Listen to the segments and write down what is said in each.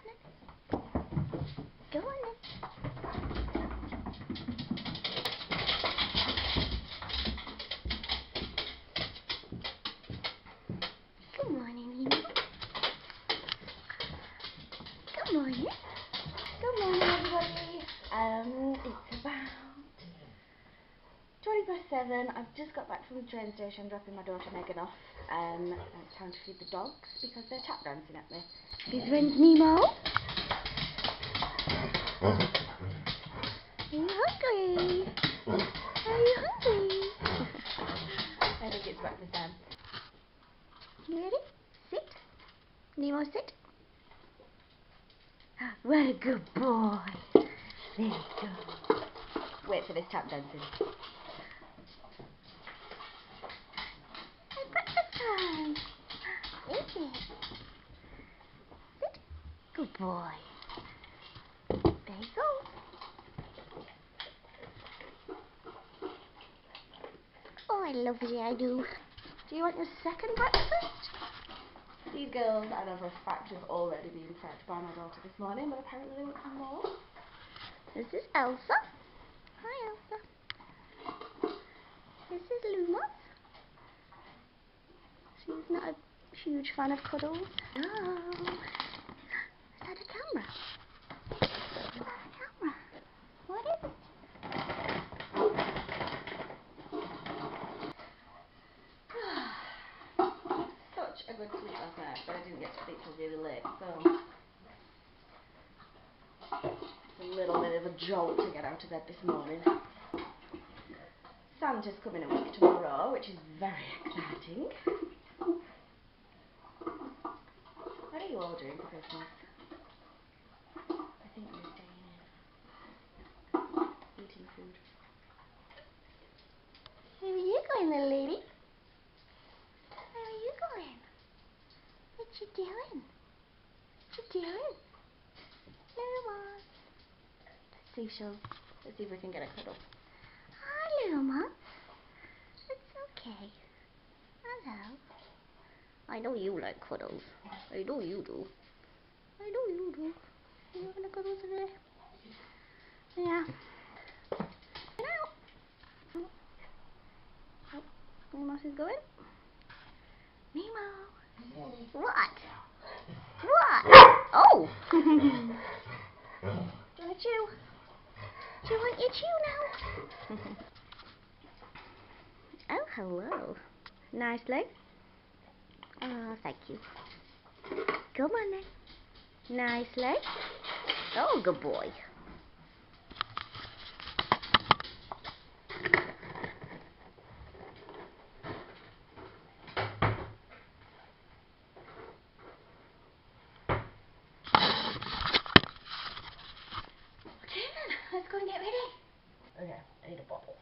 on then. Go on then. Good morning, Nemo. Good morning. Good morning, everybody. It's about 7:20. I've just got back from the train station dropping my daughter Megan off. And it's time to feed the dogs because they're tap dancing at me. His friend's Nemo. Are you hungry? Are you hungry? I think it's breakfast time. You ready? Sit. Nemo, sit. What a good boy. There you go. Wait for this tap dancing. It's breakfast time. Is it? Sit. Good boy. There you go. Oh, I love it, I do. Do you want your second breakfast? These girls, I know for a fact, have already been fed by my daughter this morning, but apparently they want some more. This is Elsa. Hi, Elsa. This is Luma. She's not a huge fan of cuddles. Oh, is that a camera? Is that a camera? What is it? Such a good sleep last night, but I didn't get to sleep till really late, so it's a little bit of a jolt to get out of bed this morning. Santa's coming a week tomorrow, which is very exciting. What are you all doing for Christmas? I think we're staying in. Eating food. Where are you going, little lady? Where are you going? What you doing? What you doing? Luma. Let's see if we can get a cuddle. Hi, Luma. It's okay. Hello. I know you like cuddles. I know you do. I know you do. You want to cuddle today? Yeah. Get out. Oh, Nemo is going. Nemo. What? What? Oh. Do you want to chew? Do you want your chew now? Oh, hello. Nicely. Oh, thank you. Come on then. Nicely. Oh, good boy. Okay then, let's go and get ready. Okay, I need a bottle.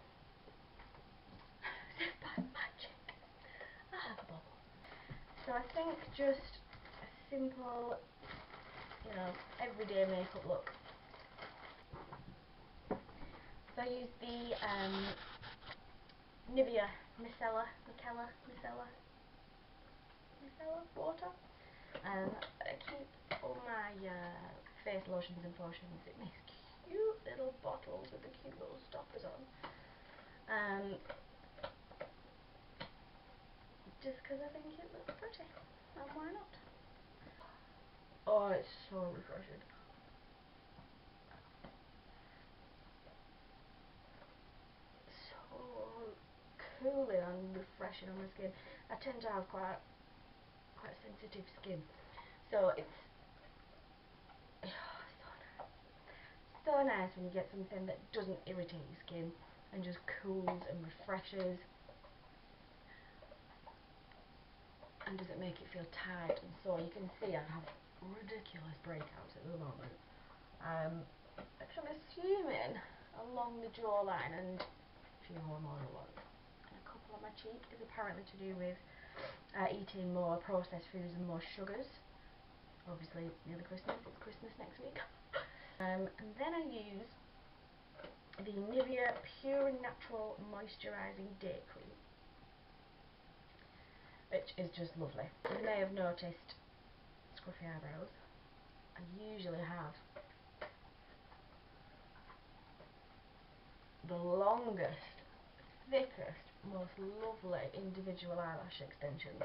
By magic, I have a bottle. So I think just a simple, everyday makeup look. So I use the Nivea Micellar water. I keep all my face lotions and potions. It makes cute little bottles with the cute little stoppers on. Just because I think it looks pretty, and why not? Oh, it's so refreshing. So cooling and refreshing on my skin. I tend to have quite sensitive skin, so it's so nice when you get something that doesn't irritate your skin and just cools and refreshes and doesn't make it feel tight and sore. You can see I have ridiculous breakouts at the moment, which I'm assuming along the jawline and a few hormonal ones, and a couple on my cheek is apparently to do with eating more processed foods and more sugars. Obviously it's nearly Christmas, it's Christmas next week. And then I use the Nivea Pure Natural Moisturising Day Cream, which is just lovely. You may have noticed scruffy eyebrows. I usually have the longest, thickest, most lovely individual eyelash extensions.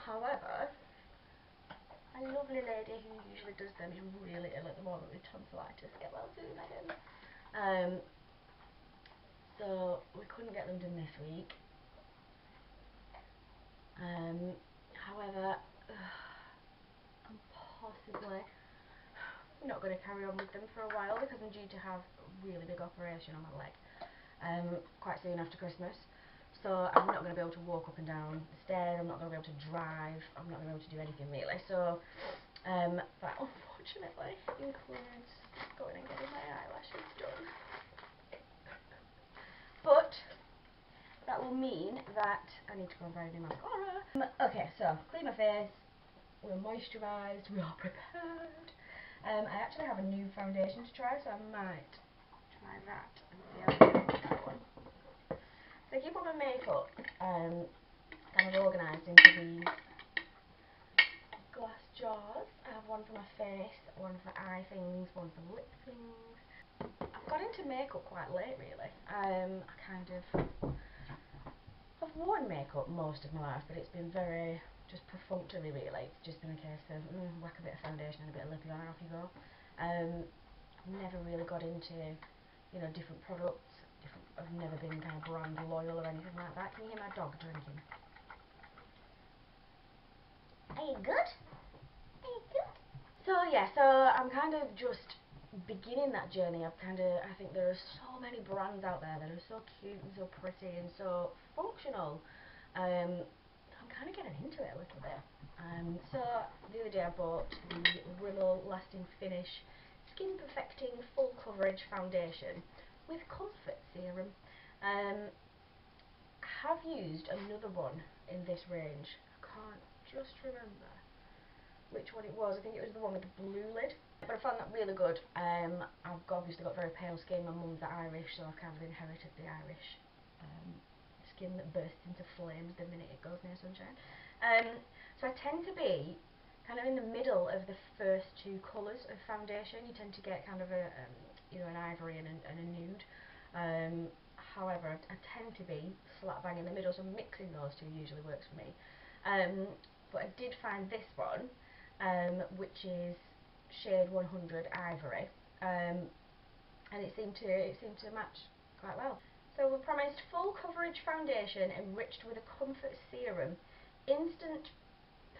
However, a lovely lady who usually does them is really ill at the moment with tonsillitis. Get well soon, Megan. So we couldn't get them done this week. However, I'm possibly not going to carry on with them for a while because I'm due to have a really big operation on my leg quite soon after Christmas. So I'm not going to be able to walk up and down the stairs, I'm not going to be able to drive, I'm not going to be able to do anything really. So that unfortunately includes going and getting my eyelashes done. But that will mean that I need to go and buy a new mascara. Okay, so clean my face, we're moisturised, we are prepared. I actually have a new foundation to try, so I might try that and see how I feel about that one. So I keep all my makeup kind of organised into these glass jars. I have one for my face, one for eye things, one for lip things. I've got into makeup quite late really. I've worn makeup most of my life, but it's been very just perfunctory really. It's just been a case of whack a bit of foundation and a bit of lippy on and off you go. I've never really got into, you know, different products. I've never been kind of brand loyal or anything like that. Can you hear my dog drinking? Are you good? Are you good? So yeah, so I'm kind of just beginning that journey. I think there are so many brands out there that are so cute and so pretty and so functional. I'm kind of getting into it a little bit. So the other day I bought the Rimmel Lasting Finish Skin Perfecting Full Coverage Foundation with Comfort Serum. I have used another one in this range. I can't just remember which one it was. I think it was the one with the blue lid. But I found that really good. I've obviously got very pale skin. My mum's Irish, so I've kind of inherited the Irish skin that bursts into flames the minute it goes near sunshine. So I tend to be kind of in the middle of the first two colours of foundation. You tend to get kind of an ivory and a nude. However, I tend to be slap bang in the middle, so mixing those two usually works for me. But I did find this one, which is shade 100 Ivory, and it seemed to match quite well. So we're promised full coverage foundation enriched with a comfort serum, instant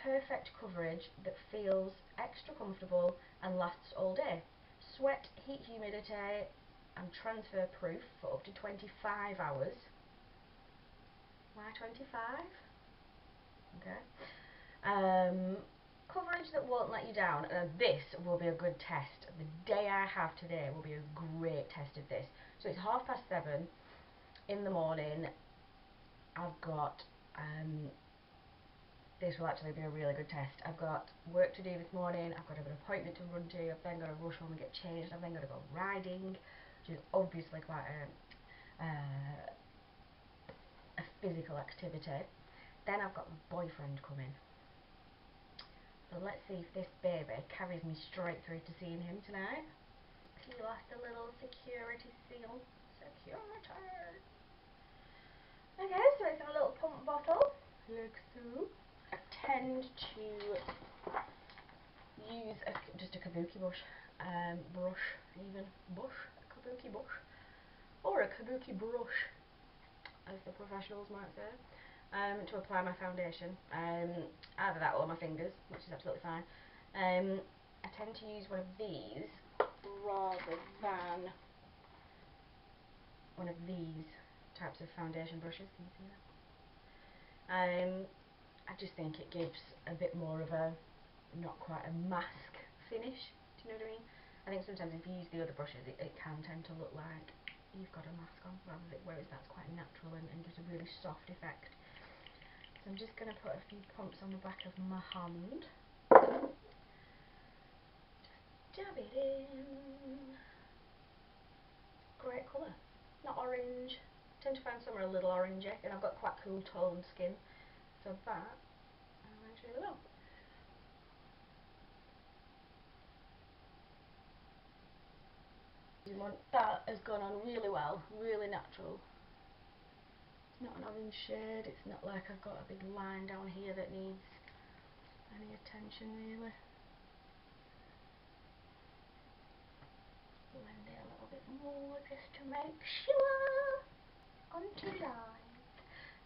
perfect coverage that feels extra comfortable and lasts all day. Sweat, heat, humidity and transfer proof for up to 25 hours. Why 25? Okay. Coverage that won't let you down. This will be a good test. The day I have today will be a great test of this. So it's 7:30 in the morning. I've got this will actually be a really good test. I've got work to do this morning, I've got an appointment to run to, I've then got to rush home and get changed, I've then got to go riding, which is obviously quite a physical activity. Then I've got my boyfriend coming. So let's see if this baby carries me straight through to seeing him tonight. Peel off the little security seal. Security! Okay, so it's a little pump bottle, like so. I tend to use just a kabuki brush, a kabuki brush, or a kabuki brush, as the professionals might say, to apply my foundation. Either that or my fingers, which is absolutely fine. I tend to use one of these rather than one of these types of foundation brushes. Can you see that? I just think it gives a bit more of a, not quite a mask finish, do you know what I mean? I think sometimes if you use the other brushes it can tend to look like you've got a mask on, whereas that's quite natural and gives a really soft effect. So I'm just going to put a few pumps on the back of my hand. Just dab it in. Great colour. Not orange. I tend to find some are a little orangey, and I've got quite cool toned skin. So that works really well. That has gone on really well, really natural. It's not an orange shade, it's not like I've got a big line down here that needs any attention really. Blend it a little bit more just to make sure. Onto line.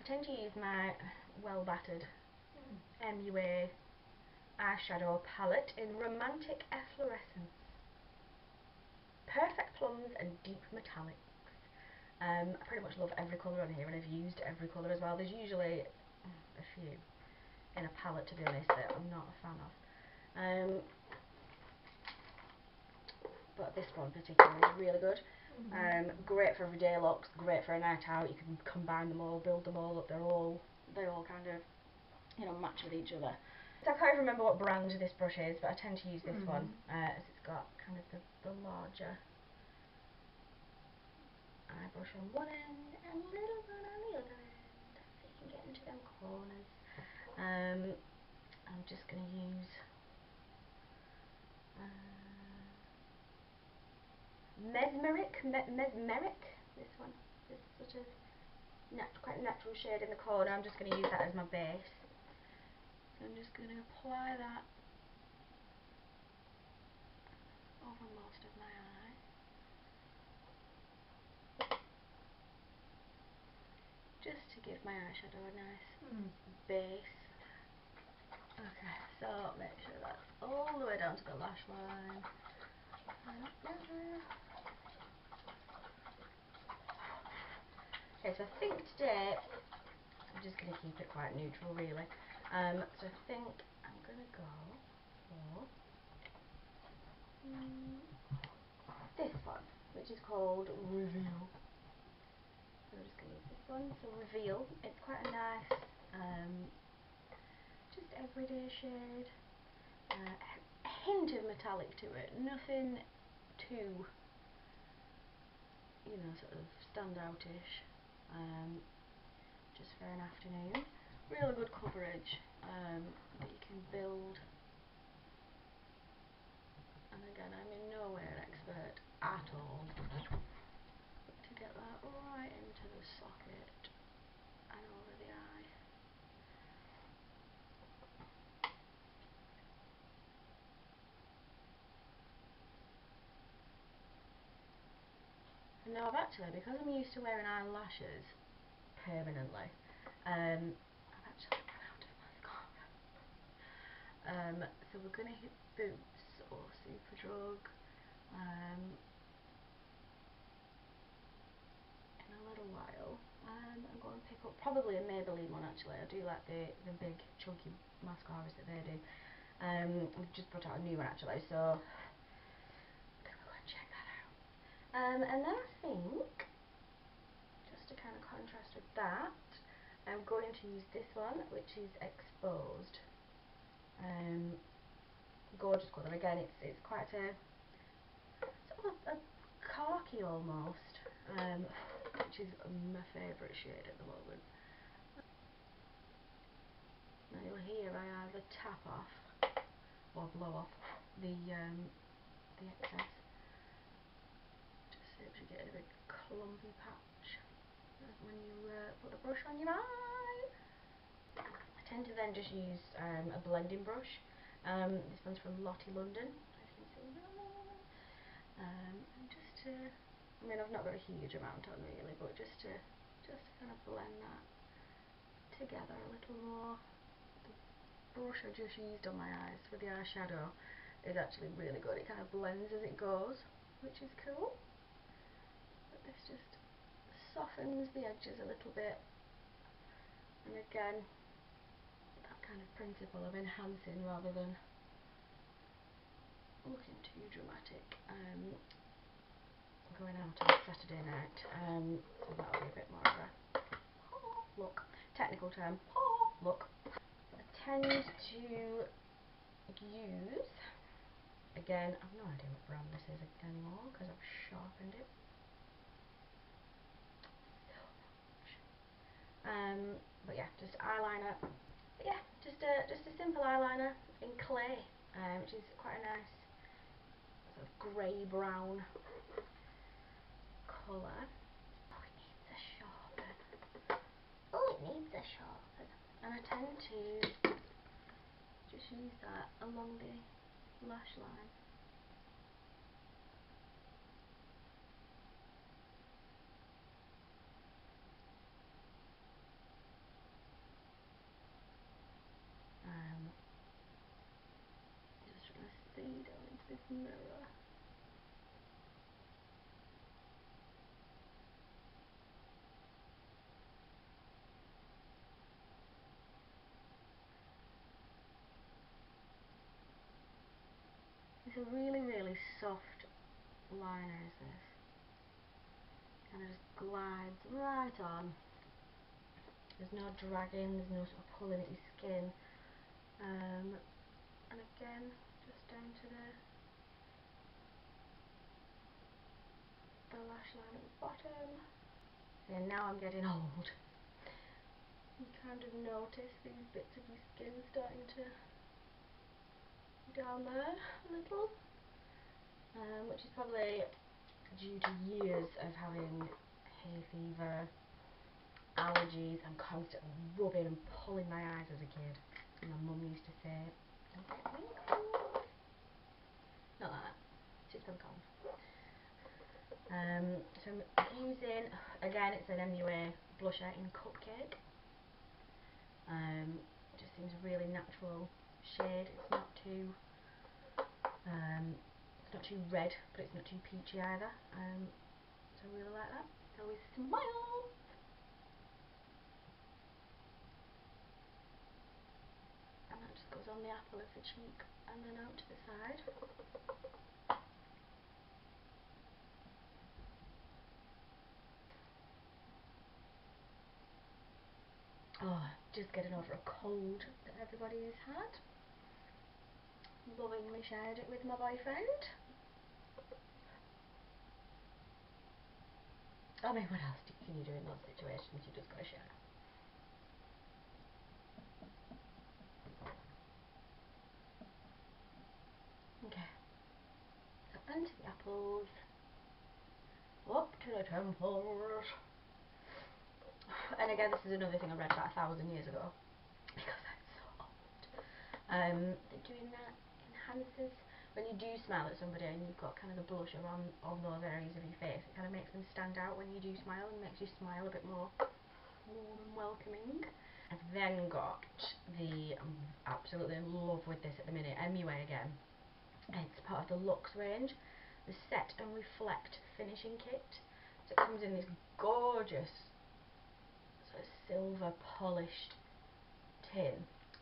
I tend to use my well battered MUA eyeshadow palette in Romantic Efflorescence. Perfect plums and deep metallics. I pretty much love every colour on here, and I've used every colour as well. There's usually a few in a palette, to be honest, that I'm not a fan of. But this one particularly is really good. Great for everyday looks, great for a night out. You can combine them all, build them all up. They all kind of, you know, match with each other. So I can't even remember what brand this brush is, but I tend to use this one as it's got kind of the larger eye brush on one end and a little one on the other end, so you can get into them corners. I'm just going to use Mesmeric, this one, this sort of quite natural shade in the corner. I'm just going to use that as my base. So I'm just going to apply that over most of my eye. Just to give my eyeshadow a nice base. Okay, so make sure that's all the way down to the lash line. Okay, so I think today I'm just going to keep it quite neutral really. So I think I'm going to go for this one, which is called Reveal. So I'm just going to use this one. So Reveal, it's quite a nice, just everyday shade. A hint of metallic to it, nothing too, you know, sort of standoutish. Just for an afternoon. Really good coverage that you can build. And again, I'm in no way an expert at all. But to get that right into the socket and over the eye. Now I've actually, because I'm used to wearing eyelashes permanently, I've actually run out of mascara. So we're going to hit Boots or Superdrug in a little while. I'm going to pick up probably a Maybelline one actually. I do like the big chunky mascaras that they do. We've just brought out a new one actually, so I'm going to go and check that out. And then I think, just to kind of contrast with that, I'm going to use this one, which is Exposed. Gorgeous colour. Again, it's quite a sort of a khaki almost, which is my favourite shade at the moment. Now you'll hear I either tap off or blow off the excess. Just so you get a big clumpy patch when you put the brush on your eye. I tend to then just use a blending brush. This one's from Leila Land, as you can see. And just to, I mean, I've not got a huge amount on really, but just to kind of blend that together a little more. The brush I just used on my eyes for the eyeshadow is actually really good. It kind of blends as it goes, which is cool. But this just softens the edges a little bit. And again, that kind of principle of enhancing rather than looking too dramatic. Going out on Saturday night, so that'll be a bit more of a look. Technical term, look. I tend to use, again, I've no idea what brand this is anymore because I've sharpened it so much. But yeah, just eyeliner. But yeah, just a simple eyeliner in clay, which is quite a nice sort of grey brown colour. Oh, it needs a sharpen. Oh, it needs a sharpen. And I tend to just use that along the lash line. Just trying to see down into this mirror. It's a really, really soft liner, is this? And it just glides right on. There's no dragging, there's no sort of pulling at your skin. And again, just down to the lash line at the bottom. And now I'm getting old. You kind of notice these bits of your skin starting to down there a little, which is probably due to years of having hay fever, allergies, and constantly rubbing and pulling my eyes as a kid. And my mum used to say, "Don't get wrinkles." Not like that. She's from Con. So I'm using, again, it's an MUA blusher in Cupcake. It just seems a really natural shade. It's not too red, but it's not too peachy either. So I really like that. So we smile. And that just goes on the apple of the cheek and then out to the side. Oh, just getting over a cold that everybody's had. Lovingly shared it with my boyfriend. I mean, what else can you do in those situations? You just gotta share. Okay. So onto the apples. Up to the temples. And again, this is another thing I read about 1,000 years ago. Because I'm so old. That doing that enhances, when you do smile at somebody and you've got kind of the blusher on those areas of your face, it kind of makes them stand out when you do smile and makes you smile a bit more warm and welcoming. I've then got I'm absolutely in love with this at the minute, MUA again. It's part of the Luxe range, the Set and Reflect finishing kit. So it comes in this gorgeous sort of silver polished tin.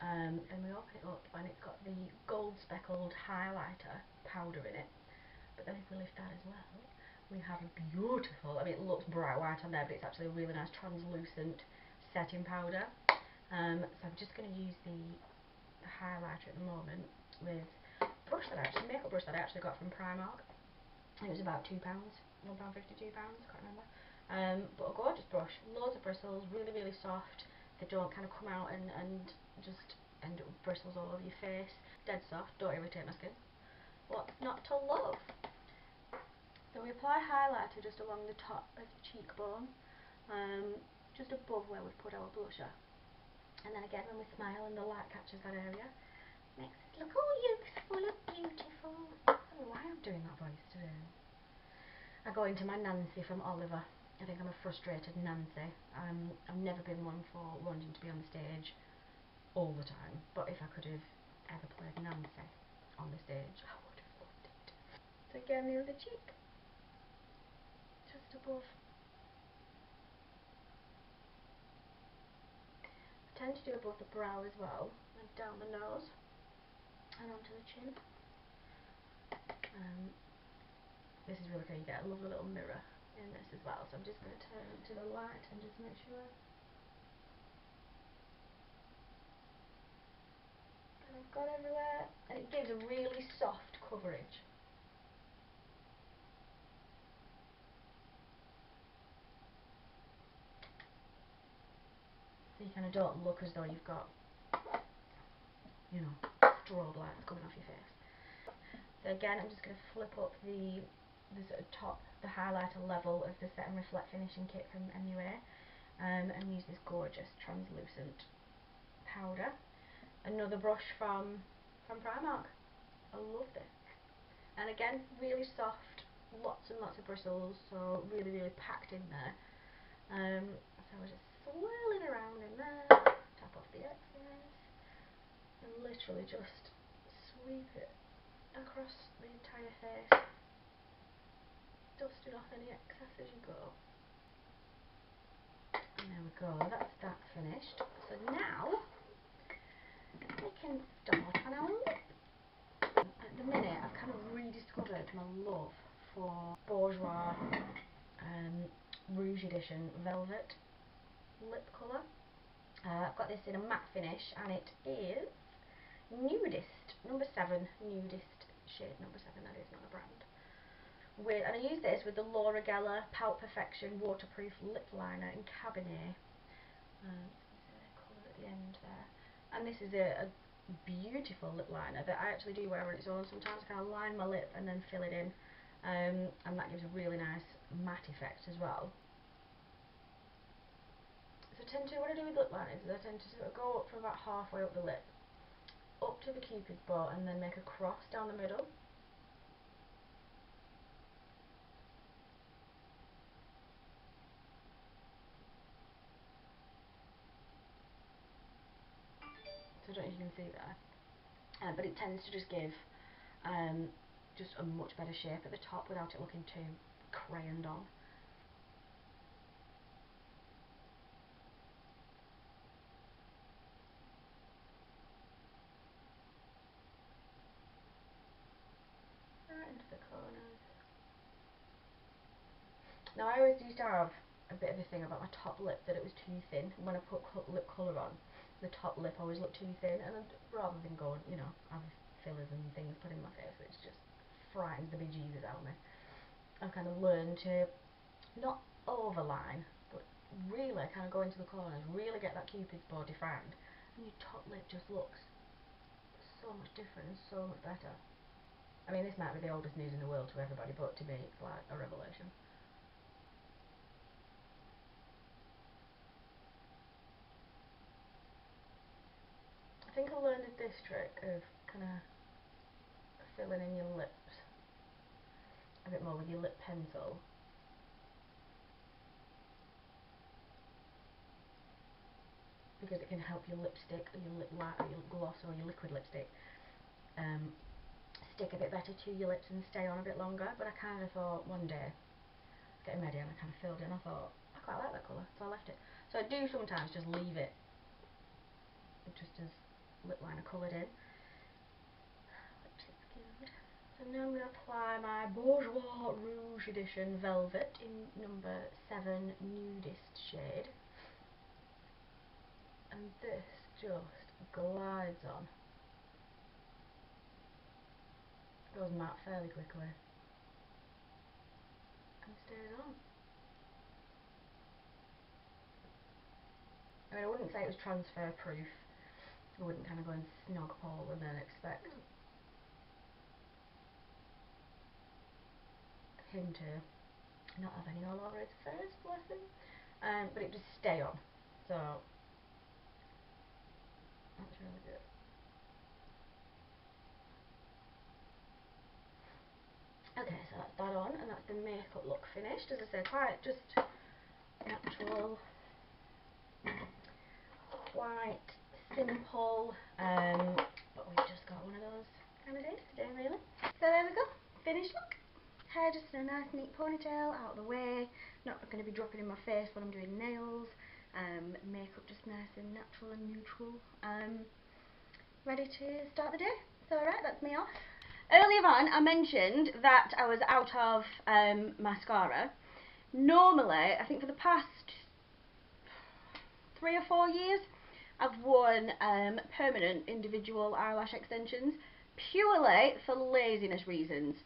And we open it up and it's got the gold speckled highlighter powder in it. But then if we lift that as well, we have a beautiful, I mean it looks bright white on there, but it's actually a really nice translucent setting powder. So I'm just going to use the highlighter at the moment with a brush makeup brush that I actually got from Primark. It was about £2, £1.50, £2, I can't remember. But a gorgeous brush, loads of bristles, really, really soft. They don't kind of come out and just end up with bristles all over your face. Dead soft, don't irritate my skin. What's not to love? So we apply highlighter just along the top of the cheekbone, just above where we put our blusher. And then again when we smile and the light catches that area, makes us look all youthful and beautiful. I don't know why I'm doing that voice today. I go into my Nancy from Oliver. I think I'm a frustrated Nancy. I've never been one for wanting to be on the stage all the time, but if I could have ever played Nancy on the stage, I would have loved it. So again, the other cheek, just above. I tend to do above the brow as well, and down the nose, and onto the chin. This is really cool, you get a lovely little mirror in this as well, so I'm just going to turn it to the light and just make sure that I've got everywhere, and it gives a really soft coverage. So you kind of don't look as though you've got, you know, strobe lights coming off your face. So again, I'm just going to flip up the there's a top, the highlighter level of the Set and Reflect finishing kit from MUA, and use this gorgeous translucent powder. Another brush from Primark. I love this. And again, really soft, lots and lots of bristles, so really, really packed in there. So we're just swirling around in there, tap off the excess, and literally just sweep it across the entire face, dusting off any excess as you go. And there we go, that's that finished. So now we can start on our lip. At the minute I've kind of rediscovered my love for Bourjois Rouge Edition Velvet lip colour. I've got this in a matte finish and it is Nudist, number 7, Nudist shade number 7, that is not a brand. And I use this with the Laura Geller Pout Perfection Waterproof Lip Liner in Cabernet. Colour at the end there. And this is a beautiful lip liner that I actually do wear on its own. Sometimes I kind of line my lip and then fill it in, and that gives a really nice matte effect as well. So what I do with lip liners is I tend to sort of go up from about halfway up the lip, up to the cupid's bow, and then make a cross down the middle. So I don't know if you can see there, but it tends to just give just a much better shape at the top without it looking too crayoned on. Right into the corners. Now I always used to have a bit of a thing about my top lip, that it was too thin. When I put lip colour on, the top lip always looked too thin, and rather than go, you know, have fillers and things put in my face, which just frightens the bejesus out of me, I've kind of learned to not overline, but really kind of go into the corners, really get that cupid's bow defined, and your top lip just looks so much different and so much better. I mean, this might be the oldest news in the world to everybody, but to me it's like a revelation. I think I learned this trick of kind of filling in your lips a bit more with your lip pencil. Because it can help your lipstick or your lip light or your lip gloss or your liquid lipstick stick a bit better to your lips and stay on a bit longer. But I kind of thought one day, getting ready, and I kind of filled in, I thought, I quite like that colour, so I left it. So I do sometimes just leave it just as lip liner coloured in, which is good. So now I'm going to apply my Bourjois Rouge Edition Velvet in number 7 Nudist shade. And this just glides on. Goes matte fairly quickly and stays on. I mean, I wouldn't say it was transfer proof. I wouldn't kind of go and snog Paul and then expect him to not have any all over his face, bless him. But it just stay on, so that's really good. Okay, so that's that on, and that's the makeup look finished. As I say, quite just natural, quite simple, but we've just got one of those kind of days today, really. So there we go, finished look. Hair just in a nice neat ponytail, out of the way, not going to be dropping in my face when I'm doing nails. Makeup just nice and natural and neutral. Ready to start the day. So alright, that's me off. Earlier on I mentioned that I was out of mascara. Normally, I think for the past 3 or 4 years, I've worn permanent individual eyelash extensions purely for laziness reasons.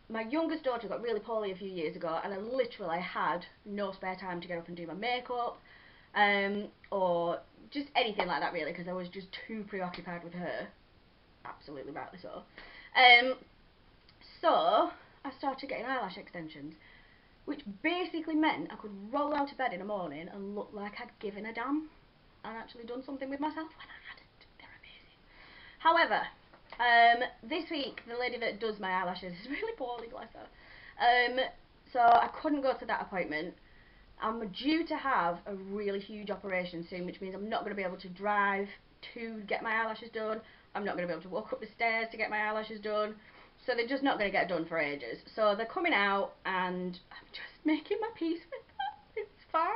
My youngest daughter got really poorly a few years ago, and I literally had no spare time to get up and do my makeup, or just anything like that really, because I was just too preoccupied with her. Absolutely rightly so. So I started getting eyelash extensions, which basically meant I could roll out of bed in the morning and look like I'd given a damn and actually done something with myself when I hadn't. They're amazing. However, this week the lady that does my eyelashes is really poorly, bless her. So I couldn't go to that appointment. I'm due to have a really huge operation soon, which means I'm not going to be able to drive to get my eyelashes done. I'm not going to be able to walk up the stairs to get my eyelashes done. So they're just not going to get done for ages. So they're coming out and I'm just making my peace with that. It's fine.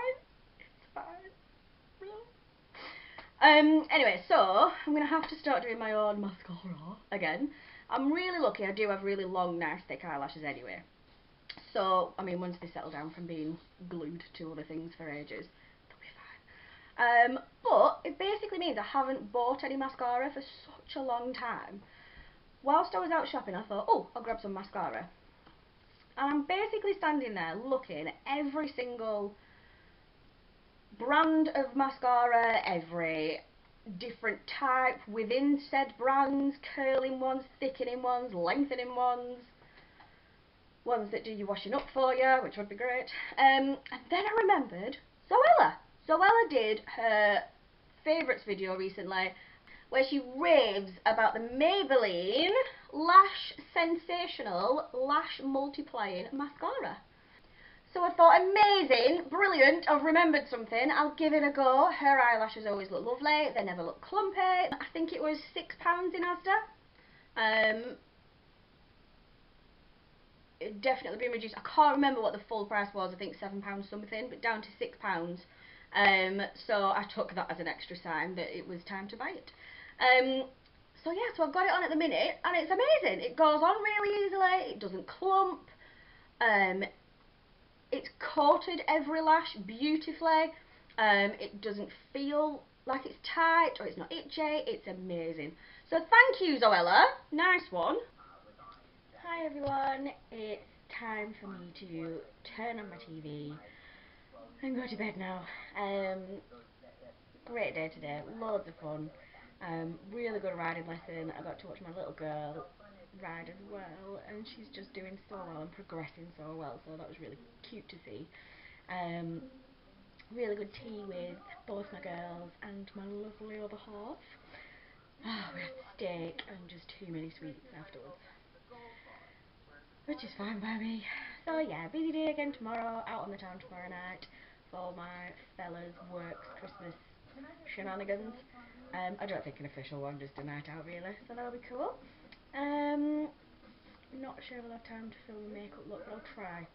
It's fine. Anyway, so I'm going to have to start doing my own mascara again. I'm really lucky. I do have really long, nice, thick eyelashes anyway. So, I mean, once they settle down from being glued to other things for ages, they'll be fine. But it basically means I haven't bought any mascara for such a long time. Whilst I was out shopping, I thought, oh, I'll grab some mascara. And I'm basically standing there looking at every single brand of mascara, every different type within said brands, curling ones, thickening ones, lengthening ones that do your washing up for you, which would be great. And then I remembered Zoella. Zoella did her favourites video recently where she raves about the Maybelline Lash Sensational Lash Multiplying Mascara. So I thought, amazing, brilliant, I've remembered something, I'll give it a go. Her eyelashes always look lovely, they never look clumpy. I think it was £6 in Asda. It definitely been reduced. I can't remember what the full price was, I think £7 something, but down to £6. So I took that as an extra sign that it was time to buy it. So yeah, so I've got it on at the minute and it's amazing. It goes on really easily, it doesn't clump. It's coated every lash beautifully. It doesn't feel like it's tight or it's not itchy. It's amazing. So thank you, Zoella. Nice one. Hi everyone. It's time for me to turn on my TV and go to bed now. Great day today. Loads of fun. Really good riding lesson. I got to watch my little girl ride as well, and she's just doing so well and progressing so well, so that was really cute to see. Really good tea with both my girls and my lovely other half. We had steak and just too many sweets afterwards, which is fine by me. So yeah, busy day again tomorrow, out on the town tomorrow night for my fella's works Christmas shenanigans. I don't think an official one, just a night out really, so that'll be cool. Not sure I'll have time to film a makeup look, but I'll try.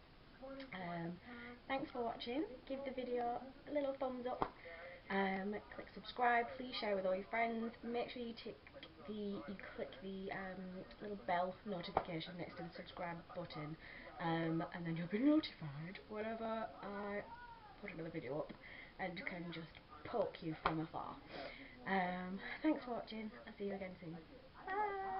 Thanks for watching. Give the video a little thumbs up. Click subscribe. Please share with all your friends. Make sure you click the little bell notification next to the subscribe button, and then you'll be notified whenever I put another video up and can just poke you from afar. Thanks for watching. I'll see you again soon. Bye.